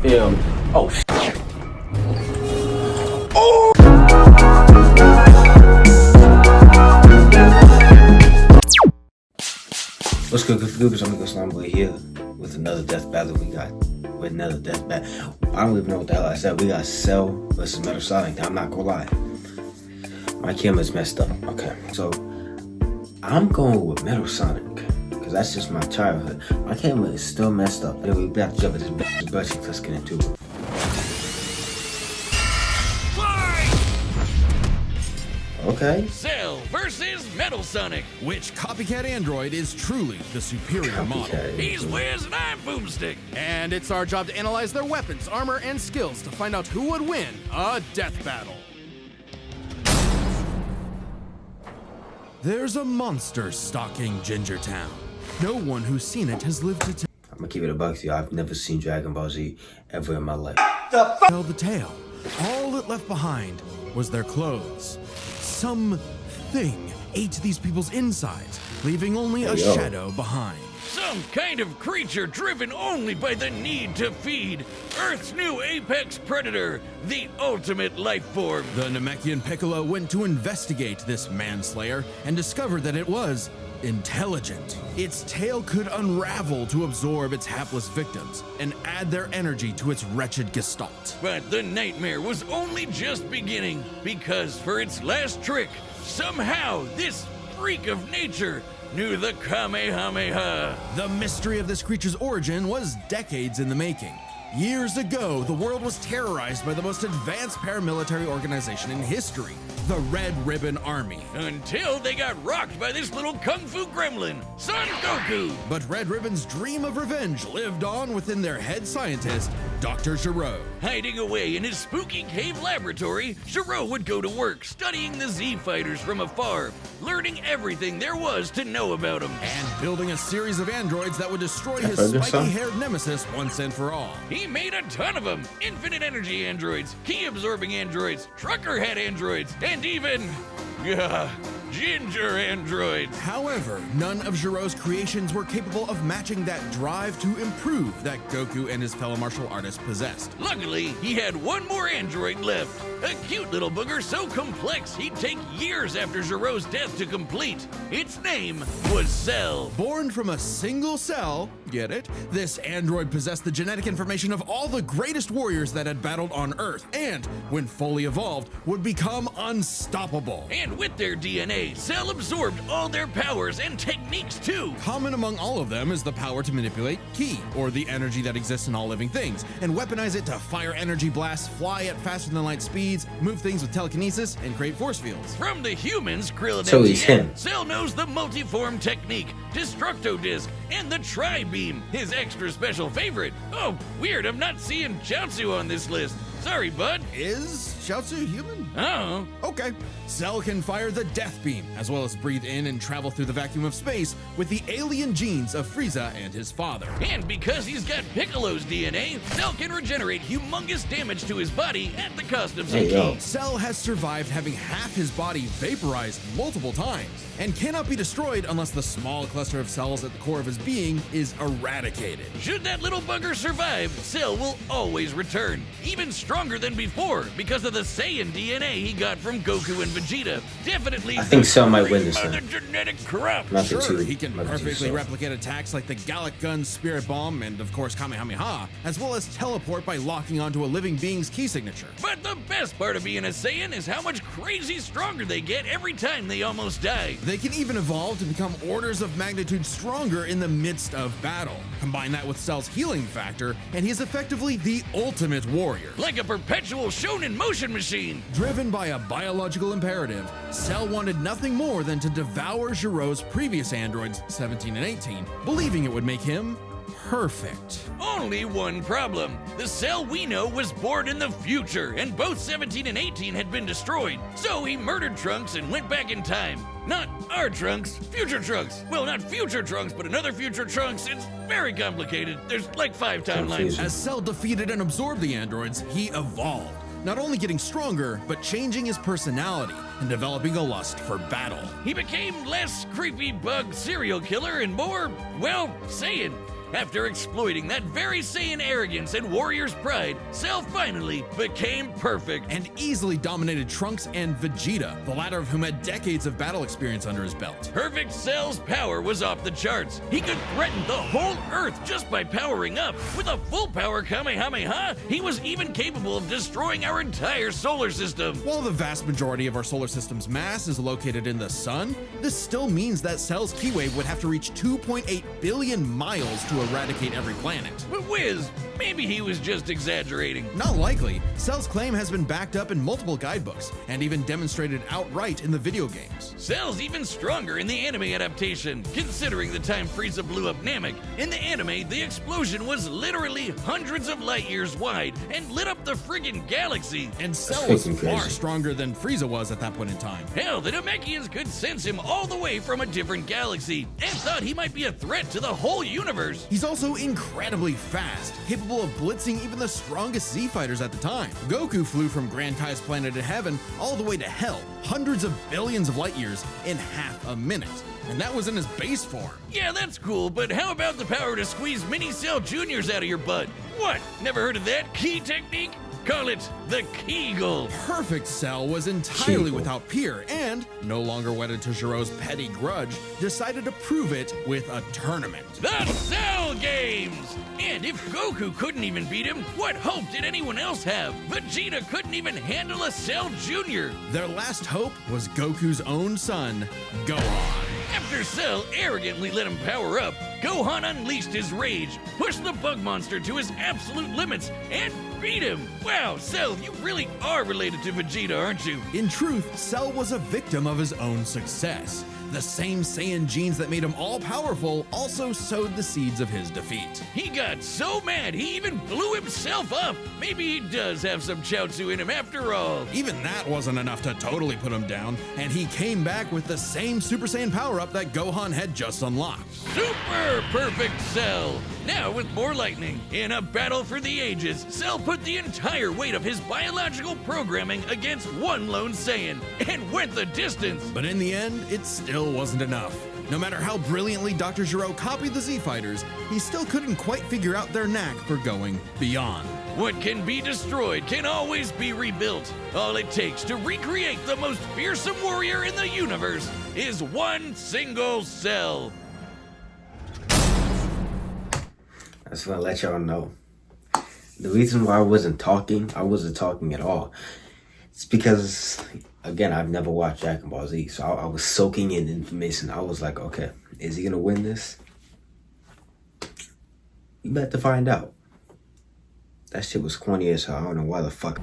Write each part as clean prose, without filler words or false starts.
Film. Oh, what's good, goobers? I'm gonna go Slime Boy here with another death battle we got. With another death battle. I don't even know what the hell I said. We got Cell versus Metal Sonic. I'm not gonna lie. My camera's messed up. Okay, so I'm going with Metal Sonic. Cause that's just my childhood. My camera is still messed up. Anyway, we about to jump at this bitch, but let's get into it. Okay. Cell versus Metal Sonic. Which copycat android is truly the superior model? He's Wiz and I'm Boomstick. And it's our job to analyze their weapons, armor, and skills to find out who would win a death battle. There's a monster stalking Gingertown. No one who's seen it has lived to I'm gonna keep it a buck to you. I've never seen Dragon Ball Z ever in my life. tell the tale. All it left behind was their clothes. Something ate these people's insides, leaving only a shadow behind. Some kind of creature driven only by the need to feed. Earth's new apex predator, the ultimate life form. The Namekian Piccolo went to investigate this manslayer and discovered that it was intelligent. Its tail could unravel to absorb its hapless victims and add their energy to its wretched gestalt. But the nightmare was only just beginning, because for its last trick, somehow this freak of nature knew the Kamehameha. The mystery of this creature's origin was decades in the making. Years ago, the world was terrorized by the most advanced paramilitary organization in history, the Red Ribbon Army. Until they got rocked by this little kung fu gremlin, Son Goku. But Red Ribbon's dream of revenge lived on within their head scientist, Dr. Gero. Hiding away in his spooky cave laboratory, Gero would go to work studying the Z fighters from afar, learning everything there was to know about them. And building a series of androids that would destroy his spiky-haired nemesis once and for all. He made a ton of them. Infinite energy androids, key-absorbing androids, trucker head androids, and even, ginger androids. However, none of Gero's creations were capable of matching that drive to improve that Goku and his fellow martial artists possessed. Luckily, he had one more android left. A cute little booger so complex he'd take years after Gero's death to complete. Its name was Cell. Born from a single cell, get it? This android possessed the genetic information of all the greatest warriors that had battled on Earth, and, when fully evolved, would become unstoppable. And with their DNA, Cell absorbed all their powers and techniques too. Common among all of them is the power to manipulate ki, or the energy that exists in all living things, and weaponize it to fire energy blasts, fly at faster than light speeds, move things with telekinesis, and create force fields. From the humans, Krillin So and he's Tien, him. Cell knows the multiform technique, Destructo Disc, and the Tri-Beam, his extra special favorite. Oh, weird, I'm not seeing Chaozu on this list. Sorry, bud. Is Chaozu human? Oh. Okay. Cell can fire the Death Beam, as well as breathe in and travel through the vacuum of space with the alien genes of Frieza and his father. And because he's got Piccolo's DNA, Cell can regenerate humongous damage to his body at the cost of some ki. Cell has survived having half his body vaporized multiple times, and cannot be destroyed unless the small cluster of cells at the core of his being is eradicated. Should that little bugger survive, Cell will always return, even stronger than before because of the Saiyan DNA he got from Goku and Vegeta. Definitely. I think Cell might win this the one. genetic corrupt. Sure, he can perfectly replicate attacks like the Gallic Gun, Spirit Bomb, and of course Kamehameha, as well as teleport by locking onto a living being's key signature. But the best part of being a Saiyan is how much crazy stronger they get every time they almost die. They can even evolve to become orders of magnitude stronger in the midst of battle. Combine that with Cell's healing factor, and he's effectively the ultimate warrior. Like a perpetual shonen motion machine. Driven by a biological imperative, Cell wanted nothing more than to devour Gero's previous androids, 17 and 18, believing it would make him perfect. Only one problem. The Cell we know was born in the future, and both 17 and 18 had been destroyed. So he murdered Trunks and went back in time. Not our Trunks, future Trunks. Well, not future Trunks, but another future Trunks. It's very complicated. There's like 5 timelines. As Cell defeated and absorbed the androids, he evolved. Not only getting stronger, but changing his personality and developing a lust for battle. He became less creepy bug serial killer and more, well, Saiyan. After exploiting that very Saiyan arrogance and warrior's pride, Cell finally became perfect. And easily dominated Trunks and Vegeta, the latter of whom had decades of battle experience under his belt. Perfect Cell's power was off the charts. He could threaten the whole Earth just by powering up. With a full power Kamehameha, he was even capable of destroying our entire solar system. While the vast majority of our solar system's mass is located in the sun, this still means that Cell's ki wave would have to reach 2.8 billion miles to eradicate every planet. But Wiz, maybe he was just exaggerating. Not likely. Cell's claim has been backed up in multiple guidebooks and even demonstrated outright in the video games. Cell's even stronger in the anime adaptation, considering the time Frieza blew up Namek. In the anime, the explosion was literally hundreds of light years wide and lit up the friggin' galaxy. And Cell was freaking far crazy. stronger than Frieza was at that point in time. Hell, the Namekians could sense him all the way from a different galaxy and thought he might be a threat to the whole universe. He's also incredibly fast, capable of blitzing even the strongest Z fighters at the time. Goku flew from Grand Kai's planet of heaven all the way to hell, hundreds of billions of light years in half a minute. And that was in his base form. Yeah, that's cool, but how about the power to squeeze mini Cell Juniors out of your butt? What? Never heard of that key technique? Call it the Kegel. Perfect Cell was entirely Kegel. without peer and, no longer wedded to Jiro's petty grudge, decided to prove it with a tournament. The Cell Games! And if Goku couldn't even beat him, what hope did anyone else have? Vegeta couldn't even handle a Cell Junior. Their last hope was Goku's own son, Gohan. After Cell arrogantly let him power up, Gohan unleashed his rage, pushed the bug monster to his absolute limits, and beat him. Wow, Cell, you really are related to Vegeta, aren't you? In truth, Cell was a victim of his own success. The same Saiyan genes that made him all-powerful also sowed the seeds of his defeat. He got so mad he even blew himself up. Maybe he does have some Chaozu in him after all. Even that wasn't enough to totally put him down, and he came back with the same Super Saiyan power-up that Gohan had just unlocked. Super perfect Cell! Now with more lightning, in a battle for the ages, Cell put the entire weight of his biological programming against one lone Saiyan and went the distance. But in the end, it still wasn't enough. No matter how brilliantly Dr. Gero copied the Z-Fighters, he still couldn't quite figure out their knack for going beyond. What can be destroyed can always be rebuilt. All it takes to recreate the most fearsome warrior in the universe is one single cell. I just want to let y'all know. The reason why I wasn't talking at all. It's because, again, I've never watched Dragon Ball Z, so I was soaking in information. I was like, okay, is he going to win this? You about to find out. That shit was corny as hell. I don't know why the fuck.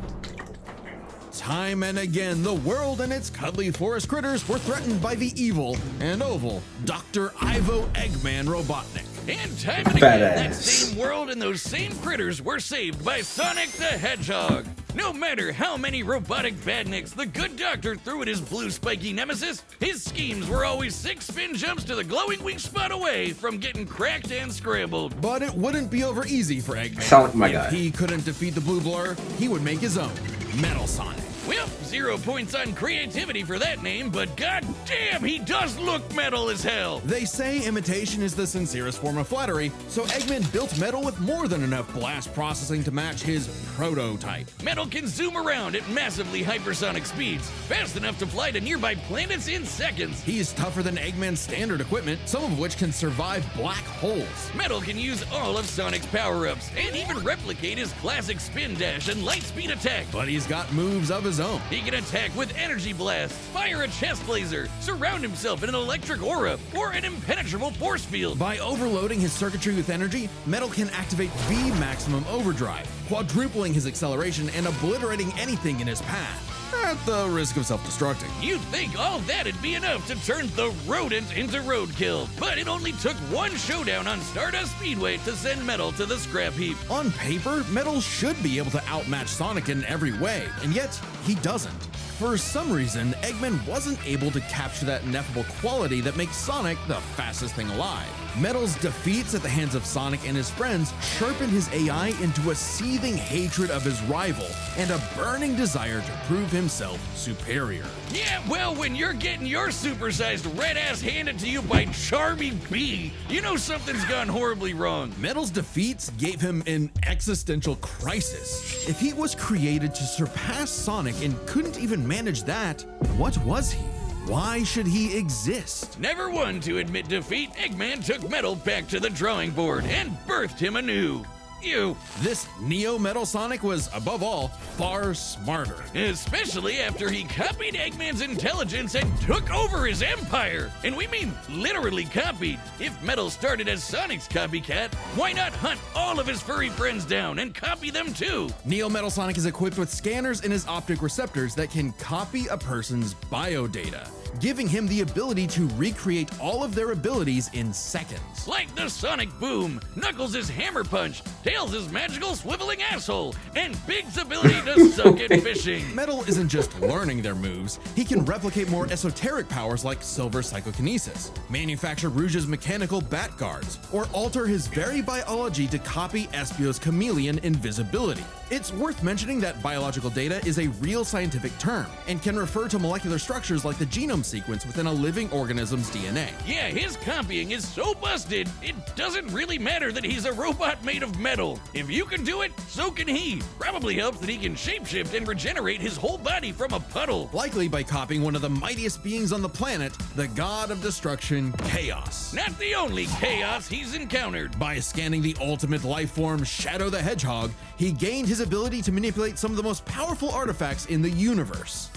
Time and again, the world and its cuddly forest critters were threatened by the evil and oval Dr. Ivo Eggman Robotnik. And time and Fat again, that ass. same world and those same critters were saved by Sonic the Hedgehog. No matter how many robotic badniks the good doctor threw at his blue spiky nemesis, his schemes were always 6 spin jumps to the glowing weak spot away from getting cracked and scrambled. But it wouldn't be over easy for Eggman. Sonic, my if guy. he couldn't defeat the Blue Blur, he would make his own, Metal Sonic. Well, 0 points on creativity for that name, but goddamn, he does look metal as hell. They say imitation is the sincerest form of flattery, so Eggman built Metal with more than enough blast processing to match his prototype. Metal can zoom around at massively hypersonic speeds, fast enough to fly to nearby planets in seconds. He's tougher than Eggman's standard equipment, some of which can survive black holes. Metal can use all of Sonic's power-ups, and even replicate his classic spin dash and light speed attack. But he's got moves of his own. He can attack with energy blast, fire a chest laser, surround himself in an electric aura, or an impenetrable force field. By overloading his circuitry with energy, Metal can activate V maximum overdrive, quadrupling his acceleration and obliterating anything in his path, at the risk of self-destructing. You'd think all that'd be enough to turn the rodent into roadkill, but it only took one showdown on Stardust Speedway to send Metal to the scrap heap. On paper, Metal should be able to outmatch Sonic in every way, and yet he doesn't. For some reason, Eggman wasn't able to capture that ineffable quality that makes Sonic the fastest thing alive. Metal's defeats at the hands of Sonic and his friends sharpened his AI into a seething hatred of his rival and a burning desire to prove himself superior. Yeah, well, when you're getting your supersized red ass handed to you by Charmy B, you know something's gone horribly wrong. Metal's defeats gave him an existential crisis. If he was created to surpass Sonic and couldn't even manage that, what was he? Why should he exist? Never one to admit defeat, Eggman took Metal back to the drawing board and birthed him anew. You. This Neo Metal Sonic was, above all, far smarter. Especially after he copied Eggman's intelligence and took over his empire. And we mean literally copied. If Metal started as Sonic's copycat, why not hunt all of his furry friends down and copy them too? Neo Metal Sonic is equipped with scanners in his optic receptors that can copy a person's biodata, giving him the ability to recreate all of their abilities in seconds. Like the Sonic Boom, Knuckles' Hammer Punch, Tails' magical swiveling asshole, and Big's ability to suck at fishing. Metal isn't just learning their moves, he can replicate more esoteric powers like Silver Psychokinesis, manufacture Rouge's mechanical bat guards, or alter his very biology to copy Espio's chameleon invisibility. It's worth mentioning that biological data is a real scientific term and can refer to molecular structures like the genome sequence within a living organism's DNA. Yeah, his copying is so busted, it doesn't really matter that he's a robot made of metal. If you can do it, so can he. Probably helps that he can shapeshift and regenerate his whole body from a puddle. Likely by copying one of the mightiest beings on the planet, the god of destruction, Chaos. Not the only chaos he's encountered. By scanning the ultimate life form, Shadow the Hedgehog, he gained his ability to manipulate some of the most powerful artifacts in the universe.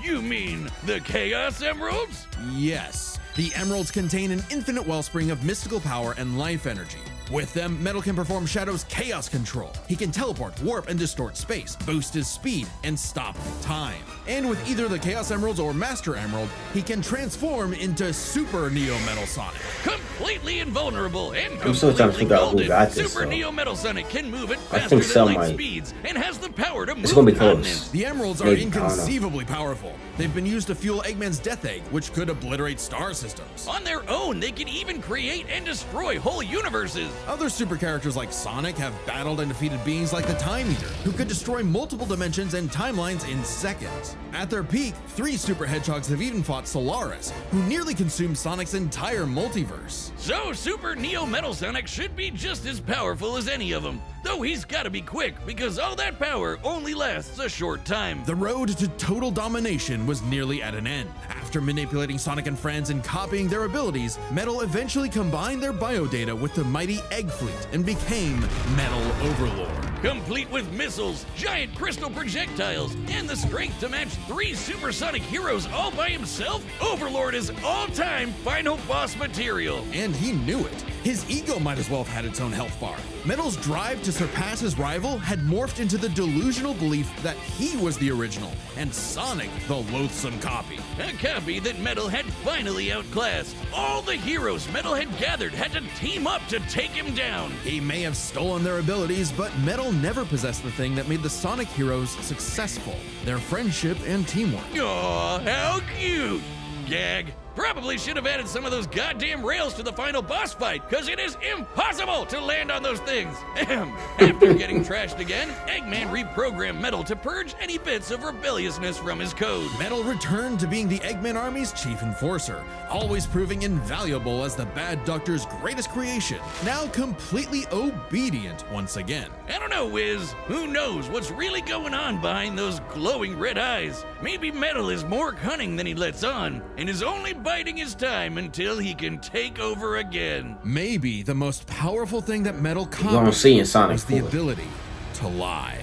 You mean the Chaos Emeralds? Yes, the emeralds contain an infinite wellspring of mystical power and life energy. With them, Metal can perform Shadow's chaos control. He can teleport, warp, and distort space, boost his speed, and stop time. And with either the Chaos Emeralds or Master Emerald, he can transform into Super Neo Metal Sonic. Completely invulnerable and I'm still trying to completely figure out who golden, got this, Super though. Neo Metal Sonic can move at I faster think than Cell light might. speeds and has the power to move It's gonna be close. continents. The emeralds are Maybe, I don't know. inconceivably powerful. They've been used to fuel Eggman's Death Egg, which could obliterate star systems. On their own, they can even create and destroy whole universes. Other super characters like Sonic have battled and defeated beings like the Time Eater, who could destroy multiple dimensions and timelines in seconds. At their peak, 3 super hedgehogs have even fought Solaris, who nearly consumed Sonic's entire multiverse. So Super Neo Metal Sonic should be just as powerful as any of them. Though he's gotta be quick, because all that power only lasts a short time. The road to total domination was nearly at an end. After manipulating Sonic and friends and copying their abilities, Metal eventually combined their biodata with the mighty Egg Fleet and became Metal Overlord. Complete with missiles, giant crystal projectiles, and the strength to match 3 supersonic heroes all by himself, Overlord is all-time final boss material. And he knew it. His ego might as well have had its own health bar. Metal's drive to surpass his rival had morphed into the delusional belief that he was the original, and Sonic the loathsome copy. A copy that Metal had finally outclassed. All the heroes Metal had gathered had to team up to take him down. He may have stolen their abilities, but Metal never possessed the thing that made the Sonic heroes successful: their friendship and teamwork. Aw, how cute! Gag. Probably should have added some of those goddamn rails to the final boss fight, because it is impossible to land on those things. After getting trashed again, Eggman reprogrammed Metal to purge any bits of rebelliousness from his code. Metal returned to being the Eggman Army's chief enforcer, always proving invaluable as the Bad Doctor's greatest creation, now completely obedient once again. I don't know, Wiz. Who knows what's really going on behind those glowing red eyes? Maybe Metal is more cunning than he lets on, and is only biding his time until he can take over again. Maybe the most powerful thing that Metal gonna copied see in Sonic was the 4. ability to lie.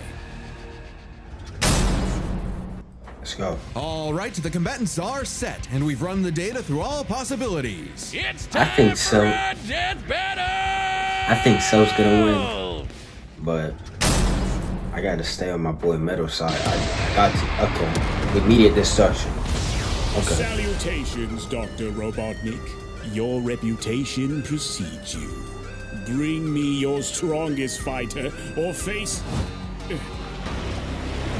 Let's go. All right, the combatants are set, and we've run the data through all possibilities. It's I time think for so. a death battle! I think Cell's gonna win, but I gotta stay on my boy Metal side. I got to. Okay. Immediate destruction. Okay. Salutations, Dr. Robotnik. Your reputation precedes you. Bring me your strongest fighter, or face...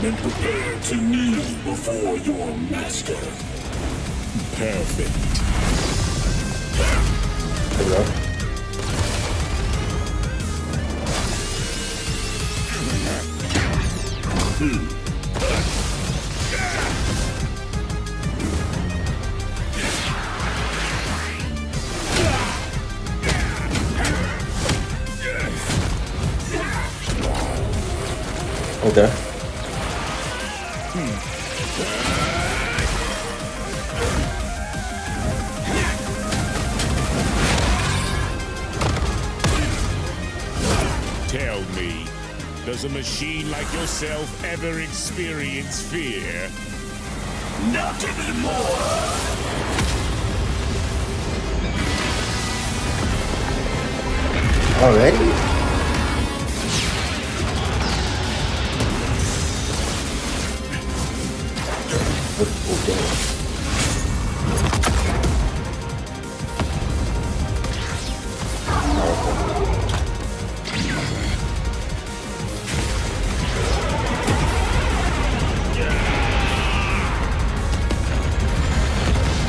Then prepare to kneel before your master. Perfect. There you go. Okay. Tell me, does a machine like yourself ever experience fear? Not anymore. Already? Oh, damn.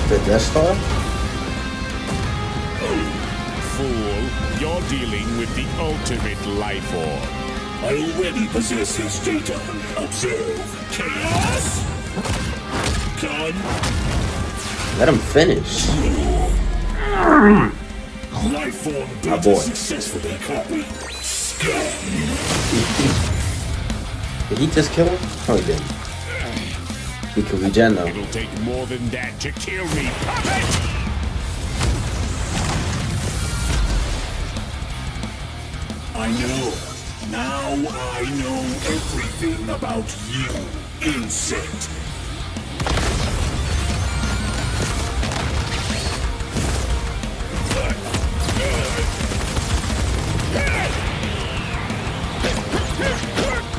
The Death Star? Fool, you're dealing with the ultimate life form. I already possess his data. Observe. Chaos. Done. Let him finish. Life form My data boy. successfully copied. Scan. Did he just kill him? Oh, he didn't. He could regen though. It'll take more than that to kill me, puppet! I know. Now I know everything about you, insect.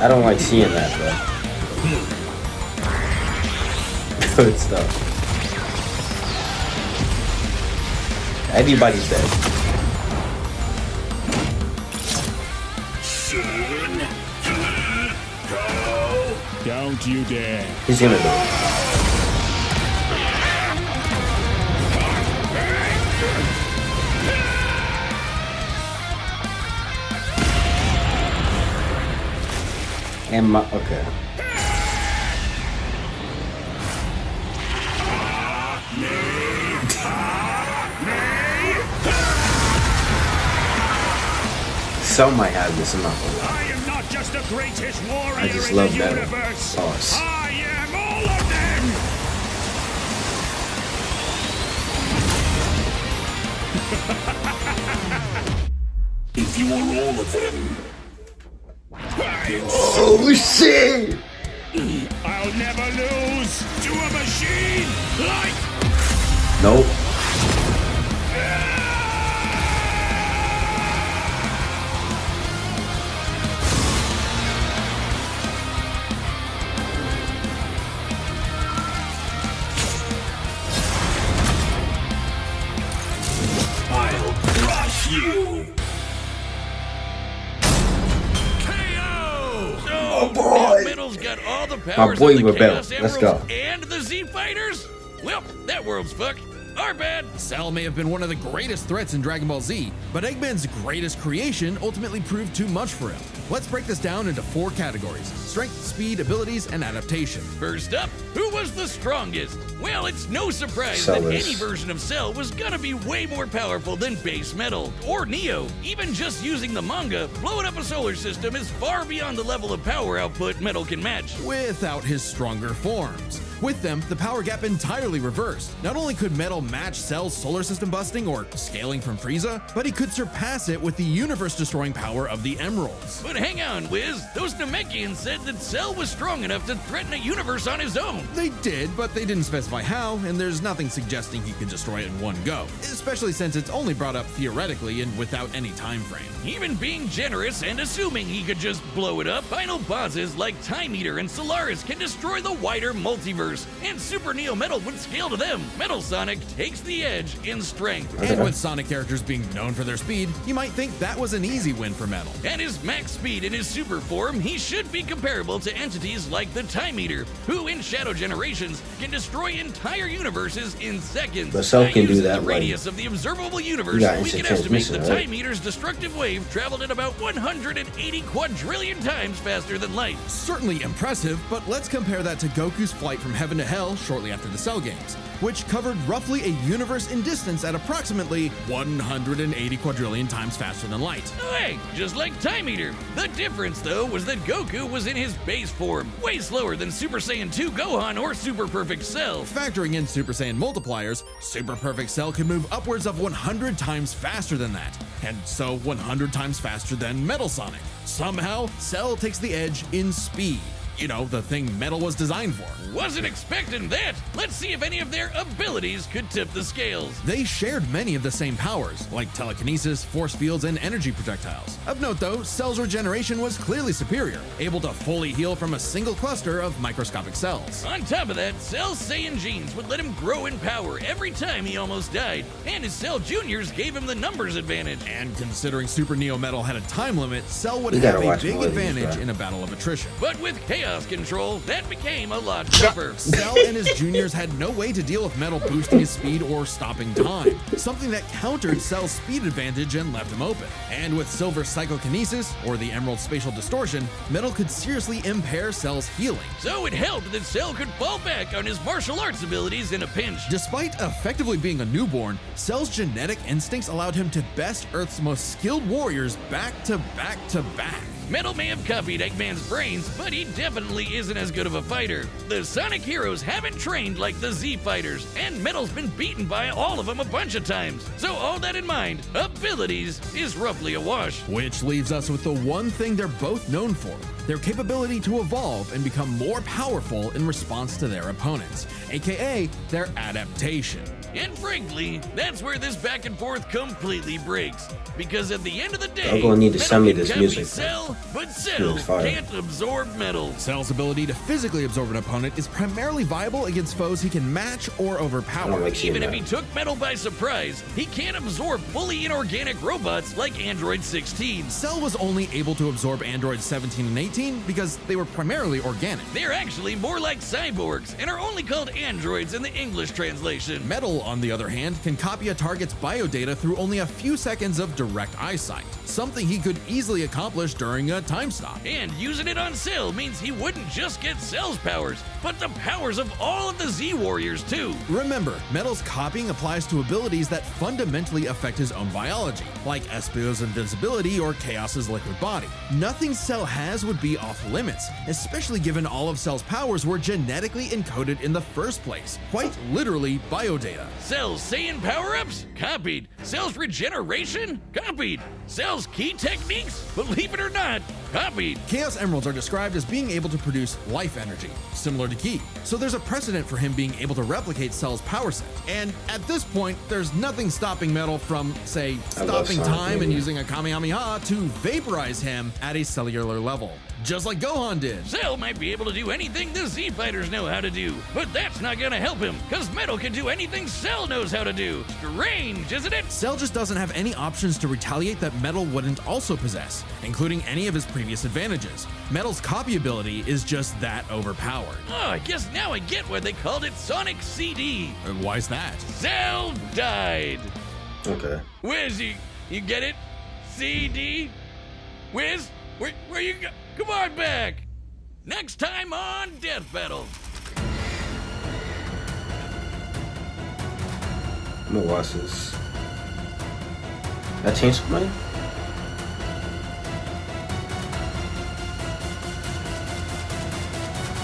I don't like seeing that, bro. Good stuff. Everybody's dead. Soon. Go. Don't you dare. He's gonna do it. And my okay. Some might have this, I'm not gonna lie. I am not just the greatest warrior I just in love the metal. universe. Sauce. I am all of them. If you are all of them, then Oh shit! I'll never lose to a machine like Nope. I'll crush you. Oh boy. Metal's got all the powers boy of the rebelled. Chaos Let's Emeralds go. and the Z Fighters? Well, that world's fucked. Our bad. Cell may have been one of the greatest threats in Dragon Ball Z, but Eggman's greatest creation ultimately proved too much for him. Let's break this down into 4 categories: strength, speed, abilities, and adaptation. First up, who was the strongest? Well, it's no surprise that Cell is. any version of Cell was gonna be way more powerful than base Metal or Neo. Even just using the manga, blowing up a solar system is far beyond the level of power output Metal can match. Without his stronger forms. With them, the power gap entirely reversed. Not only could Metal match Cell's solar system busting or scaling from Frieza, but he could surpass it with the universe-destroying power of the Emeralds. But hang on, Wiz. Those Namekians said that Cell was strong enough to threaten a universe on his own. They did, but they didn't specify how, and there's nothing suggesting he could destroy it in one go, especially since it's only brought up theoretically and without any time frame. Even being generous and assuming he could just blow it up, final bosses like Time Eater and Solaris can destroy the wider multiverse universe, and Super Neo Metal would scale to them. Metal Sonic takes the edge in strength. And with Sonic characters being known for their speed, you might think that was an easy win for Metal. At his max speed in his super form, he should be comparable to entities like the Time Eater, who in Shadow Generations can destroy entire universes in seconds. But Cell By can do using that the when radius of the observable universe, you got we can instant estimate the transmission, right? Time Eater's destructive wave traveled at about 180 quadrillion times faster than light. Certainly impressive, but let's compare that to Goku's flight from heaven to hell shortly after the Cell games, which covered roughly a universe in distance at approximately 180 quadrillion times faster than light. Oh, hey, just like Time Eater. The difference, though, was that Goku was in his base form, way slower than Super Saiyan 2 Gohan or Super Perfect Cell. Factoring in Super Saiyan multipliers, Super Perfect Cell can move upwards of 100 times faster than that, and so 100 times faster than Metal Sonic. Somehow, Cell takes the edge in speed. You know, the thing Metal was designed for. Wasn't expecting that. Let's see if any of their abilities could tip the scales. They shared many of the same powers, like telekinesis, force fields, and energy projectiles. Of note though, Cell's regeneration was clearly superior, able to fully heal from a single cluster of microscopic cells. On top of that, Cell's Saiyan genes would let him grow in power every time he almost died, and his Cell Juniors gave him the numbers advantage. And considering Super Neo Metal had a time limit, Cell would You have gotta a watch big more of these, advantage bro. in a battle of attrition. But with Chaos Control, that became a lot tougher. Cell and his juniors had no way to deal with Metal boosting his speed or stopping time, something that countered Cell's speed advantage and left him open. And with Silver Psychokinesis, or the Emerald Spatial Distortion, Metal could seriously impair Cell's healing. So it helped that Cell could fall back on his martial arts abilities in a pinch. Despite effectively being a newborn, Cell's genetic instincts allowed him to best Earth's most skilled warriors back to back to back. Metal may have copied Eggman's brains, but he definitely isn't as good of a fighter. The Sonic heroes haven't trained like the Z fighters, and Metal's been beaten by all of them a bunch of times. So all that in mind, abilities is roughly a wash. Which leaves us with the one thing they're both known for, their capability to evolve and become more powerful in response to their opponents, aka their adaptation. And frankly, that's where this back and forth completely breaks. Because at the end of the day, I'm gonna need to Metal send me can this copy music, Cell, but It Cell was fire. can't absorb Metal. Cell's ability to physically absorb an opponent is primarily viable against foes he can match or I don't overpower. like seeing Even if that. he took Metal by surprise, he can't absorb fully inorganic robots like Android 16. Cell was only able to absorb androids 17 and 18 because they were primarily organic. They're actually more like cyborgs and are only called androids in the English translation. Metal, on the other hand, can copy a target's biodata through only a few seconds of direct eyesight, something he could easily accomplish during a time stop. And using it on Cell means he wouldn't just get Cell's powers, but the powers of all of the Z Warriors too. Remember, Metal's copying applies to abilities that fundamentally affect his own biology, like Espio's invincibility or Chaos's liquid body. Nothing Cell has would be off limits, especially given all of Cell's powers were genetically encoded in the first place, quite literally biodata. Cell's Saiyan power-ups? Copied. Cell's regeneration? Copied. Cell's key techniques? Believe it or not, copied. Chaos Emeralds are described as being able to produce life energy, similar to Ki, so there's a precedent for him being able to replicate Cell's power set. And at this point, there's nothing stopping Metal from, say, stopping Sonic, time and baby. using a Kamehameha to vaporize him at a cellular level, just like Gohan did. Cell might be able to do anything the Z Fighters know how to do, but that's not gonna help him, cause Metal can do anything Cell knows how to do. Strange, isn't it? Cell just doesn't have any options to retaliate that Metal wouldn't also possess, including any of his previous advantages. Metal's copy ability is just that overpowered. Oh, I guess now I get why they called it Sonic CD. Why's that? Cell died. Okay. Wiz, you get it? CD? Wiz, where you go? Come on back. Next time on Death Battle. I'm gonna watch this. That changed somebody?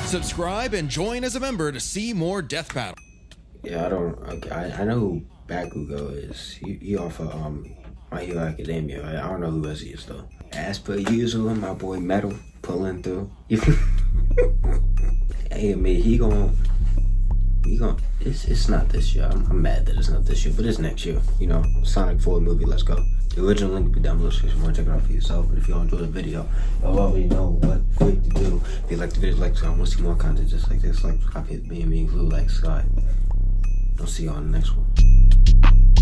Subscribe and join as a member to see more Death Battle. Yeah, I don't. Okay, I know who Bakugo is. He off of My Hero Academia. I don't know who else he is though. As per usual, my boy Metal pulling through. Hey, I mean, he gon'. It's not this year. I'm mad that it's not this year, but it's next year. You know, Sonic 4 movie. Let's go. The original link will be down below so you want to check it out for yourself. But if y'all enjoyed the video, y'all already know what quick to do. If you like the video, like, so I want to see more content just like this, like, copy it, being included, like, subscribe. I'll see y'all on the next one.